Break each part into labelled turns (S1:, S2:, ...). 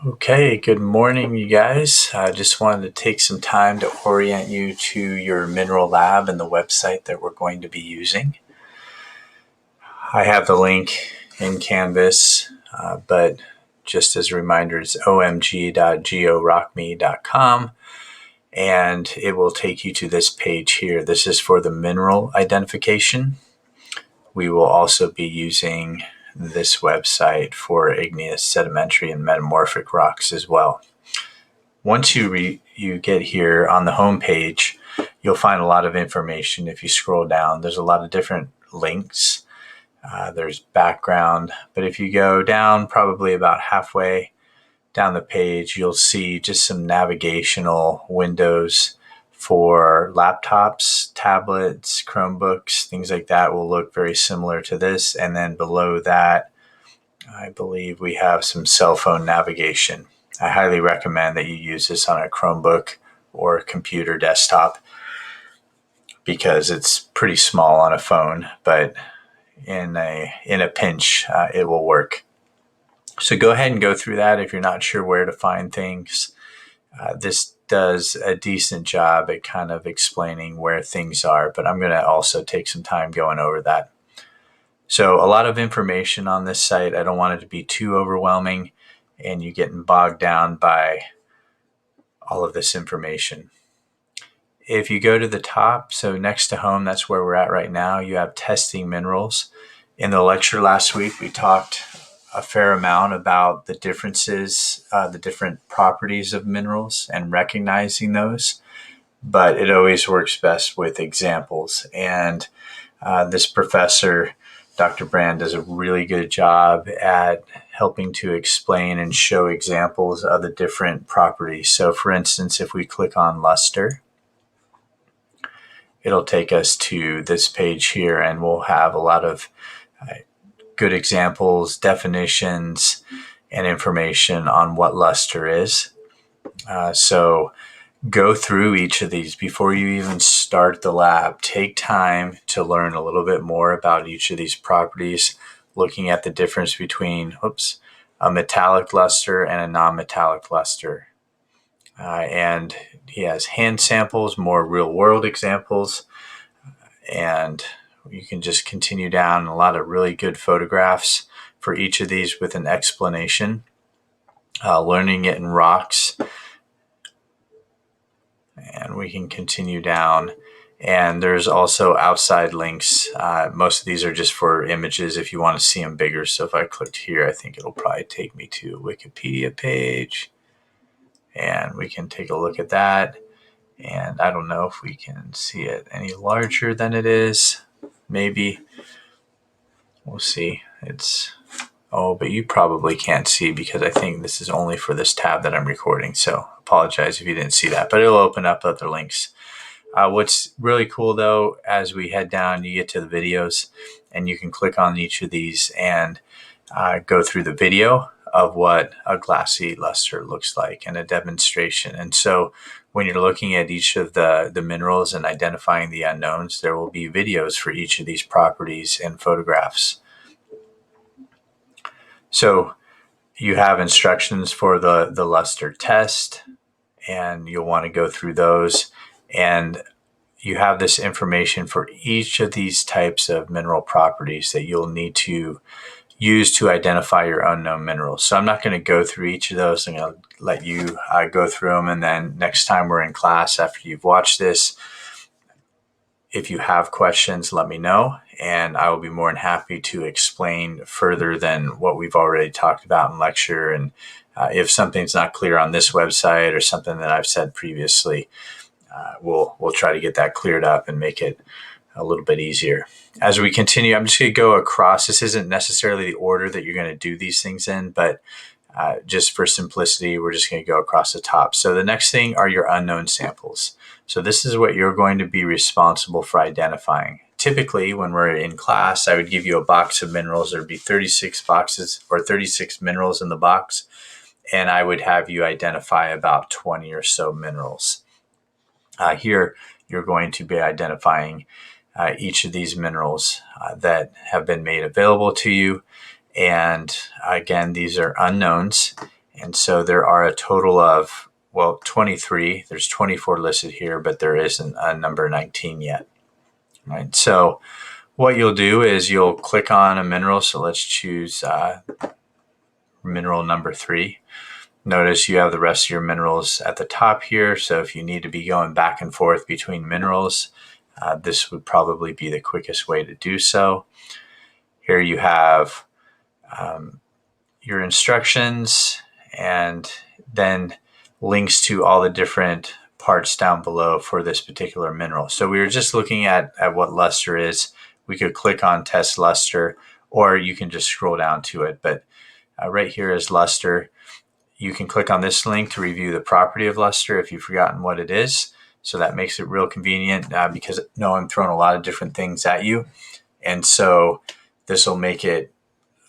S1: Okay, good morning, you guys. I just wanted to take some time to orient you to your mineral lab and the website that we're going to be using. I have the link in Canvas, but just as a reminder, it's omg.georockme.com, and it will take you to this page here. This is for the mineral identification. We will also be using this website for igneous, sedimentary, and metamorphic rocks as well. Once you get here on the home page, you'll find a lot of information. If you scroll down, there's a lot of different links. There's background, but if you go down probably about halfway down the page, you'll see just some navigational windows for laptops, tablets, Chromebooks, things like that will look very similar to this. And then below that, I believe we have some cell phone navigation. I highly recommend that you use this on a Chromebook or a computer desktop because it's pretty small on a phone, but in a pinch, it will work. So go ahead and go through that if you're not sure where to find things. This does a decent job at kind of explaining where things are, but I'm going to also take some time going over that. So a lot of information on this site. I don't want it to be too overwhelming and you getting bogged down by all of this information. If you go to the top, so next to home, that's where we're at right now, you have testing minerals. In the lecture last week, we talked a fair amount about the differences, the different properties of minerals and recognizing those, but it always works best with examples. And this professor, Dr. Brand, does a really good job at helping to explain and show examples of the different properties. So for instance, if we click on luster, it'll take us to this page here and we'll have a lot of good examples, definitions, and information on what luster is. So go through each of these before you even start the lab. Take time to learn a little bit more about each of these properties, looking at the difference between a metallic luster and a non-metallic luster. And he has hand samples, more real-world examples, and you can just continue down a lot of really good photographs for each of these with an explanation. Learning it in rocks. And we can continue down. And there's also outside links. Most of these are just for images if you want to see them bigger. So if I clicked here, I think it'll probably take me to a Wikipedia page. And we can take a look at that. And I don't know if we can see it any larger than it is. Maybe. We'll see. But you probably can't see because I think this is only for this tab that I'm recording. So apologize if you didn't see that, but it'll open up other links. What's really cool though, as we head down, you get to the videos and you can click on each of these and go through the video of what a glassy luster looks like and a demonstration. And so when you're looking at each of the minerals and identifying the unknowns, there will be videos for each of these properties and photographs. So you have instructions for the luster test, and you'll want to go through those. And you have this information for each of these types of mineral properties that you'll need to use to identify your unknown minerals. So I'm not going to go through each of those. I'm going to let you go through them. And then next time we're in class, after you've watched this, if you have questions, let me know. And I will be more than happy to explain further than what we've already talked about in lecture. And if something's not clear on this website or something that I've said previously, we'll try to get that cleared up and make it a little bit easier. As we continue, I'm just going to go across. This isn't necessarily the order that you're going to do these things in, but just for simplicity, we're just going to go across the top. So the next thing are your unknown samples. So this is what you're going to be responsible for identifying. Typically, when we're in class, I would give you a box of minerals. There'd be 36 boxes or 36 minerals in the box, and I would have you identify about 20 or so minerals. Here, you're going to be identifying each of these minerals that have been made available to you. And again, these are unknowns. And so there are a total of, well, 23. There's 24 listed here, but there isn't a number 19 yet. All right. So what you'll do is you'll click on a mineral. So let's choose mineral number 3. Notice you have the rest of your minerals at the top here. So if you need to be going back and forth between minerals, this would probably be the quickest way to do so. Here you have your instructions and then links to all the different parts down below for this particular mineral. So we were just looking at what luster is. We could click on test luster, or you can just scroll down to it. But right here is luster. You can click on this link to review the property of luster if you've forgotten what it is. So that makes it real convenient because no, I'm throwing a lot of different things at you. And so this will make it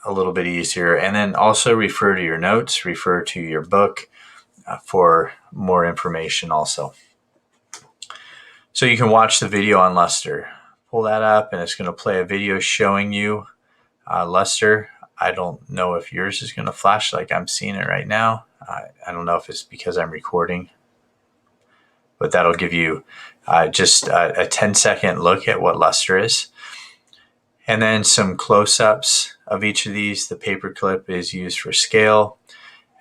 S1: a little bit easier. And then also refer to your notes, refer to your book for more information also. So you can watch the video on luster. Pull that up and it's going to play a video showing you luster. I don't know if yours is going to flash like I'm seeing it right now. I don't know if it's because I'm recording, but that'll give you just a 10-second look at what luster is. And then some close-ups of each of these. The paperclip is used for scale.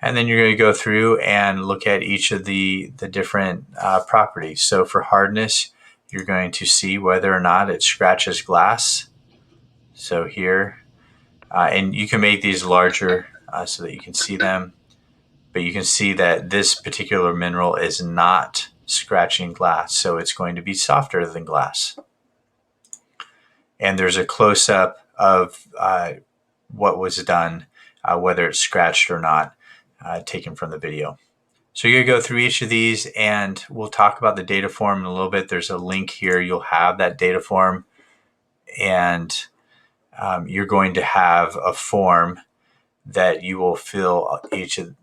S1: And then you're going to go through and look at each of the different properties. So for hardness, you're going to see whether or not it scratches glass. So here, and you can make these larger so that you can see them. But you can see that this particular mineral is not scratching glass. So it's going to be softer than glass. And there's a close-up of what was done, whether it's scratched or not, taken from the video. So you're going to go through each of these and we'll talk about the data form in a little bit. There's a link here. You'll have that data form and you're going to have a form that you will fill each of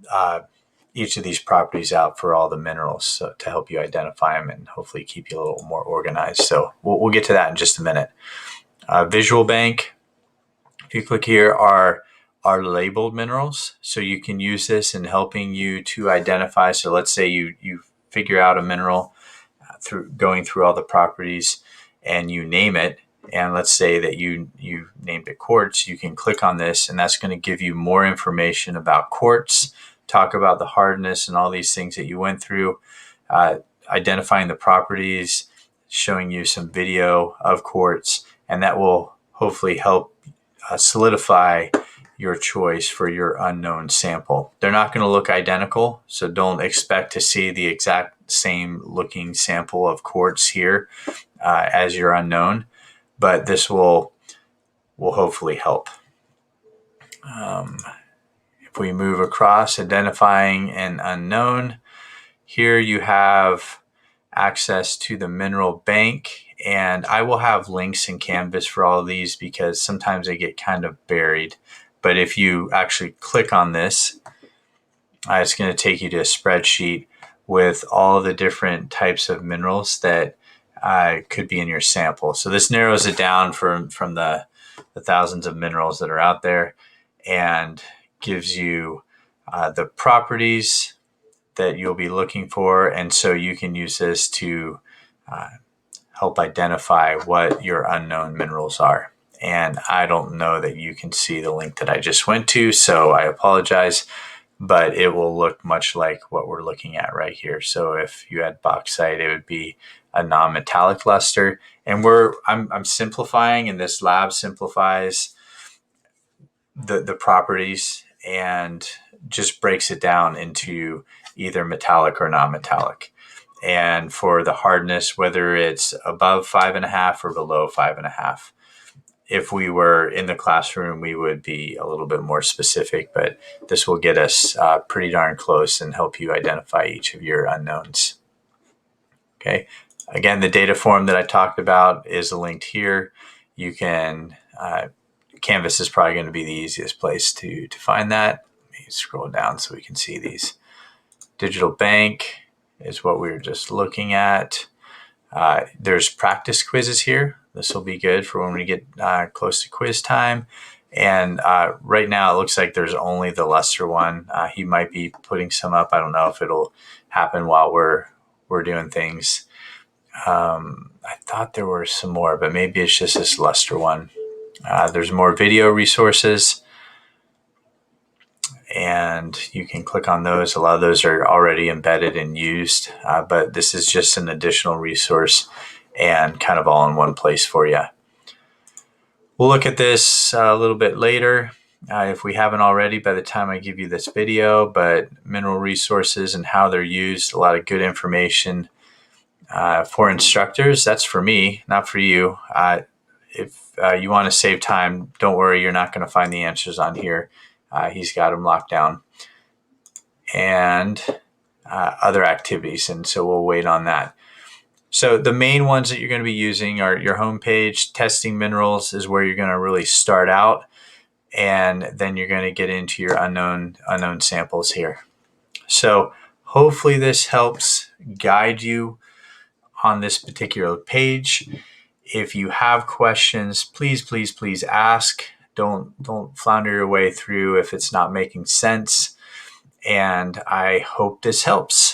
S1: these properties out for all the minerals, so to help you identify them and hopefully keep you a little more organized. So we'll get to that in just a minute. Visual Bank, if you click here, are labeled minerals. So you can use this in helping you to identify. So let's say you figure out a mineral through going through all the properties and you name it. And let's say that you named it quartz. You can click on this and that's going to give you more information about quartz, talk about the hardness and all these things that you went through, identifying the properties, showing you some video of quartz, and that will hopefully help solidify your choice for your unknown sample. They're not going to look identical, so don't expect to see the exact same looking sample of quartz here as your unknown, but this will hopefully help. If we move across, identifying an unknown, here you have access to the mineral bank, and I will have links in Canvas for all of these because sometimes they get kind of buried. But if you actually click on this, it's going to take you to a spreadsheet with all the different types of minerals that could be in your sample. So this narrows it down from the thousands of minerals that are out there and gives you the properties that you'll be looking for. And so you can use this to help identify what your unknown minerals are. And I don't know that you can see the link that I just went to, so I apologize, but it will look much like what we're looking at right here. So if you had bauxite, it would be a non-metallic luster. And I'm simplifying, and this lab simplifies the properties and just breaks it down into either metallic or non-metallic. And for the hardness, whether it's above 5.5 or below 5.5. If we were in the classroom, we would be a little bit more specific, but this will get us pretty darn close and help you identify each of your unknowns. Okay. Again, the data form that I talked about is linked here. You can, Canvas is probably going to be the easiest place to find that. Let me scroll down so we can see these. Digital Bank is what we were just looking at. There's practice quizzes here. This will be good for when we get close to quiz time. And right now it looks like there's only the Lester one. He might be putting some up. I don't know if it'll happen while we're doing things. I thought there were some more, but maybe it's just this Lester one. There's more video resources, and you can click on those. A lot of those are already embedded and used, but this is just an additional resource and kind of all in one place for you. We'll look at this a little bit later if we haven't already by the time I give you this video, but mineral resources and how they're used, a lot of good information for instructors. That's for me, not for you. If you want to save time, don't worry, you're not going to find the answers on here. He's got them locked down. And other activities, and so we'll wait on that. So the main ones that you're going to be using are your homepage. Testing minerals is where you're going to really start out, and then you're going to get into your unknown samples here. So hopefully this helps guide you on this particular page. If you have questions, please ask. Don't flounder your way through if it's not making sense. And I hope this helps.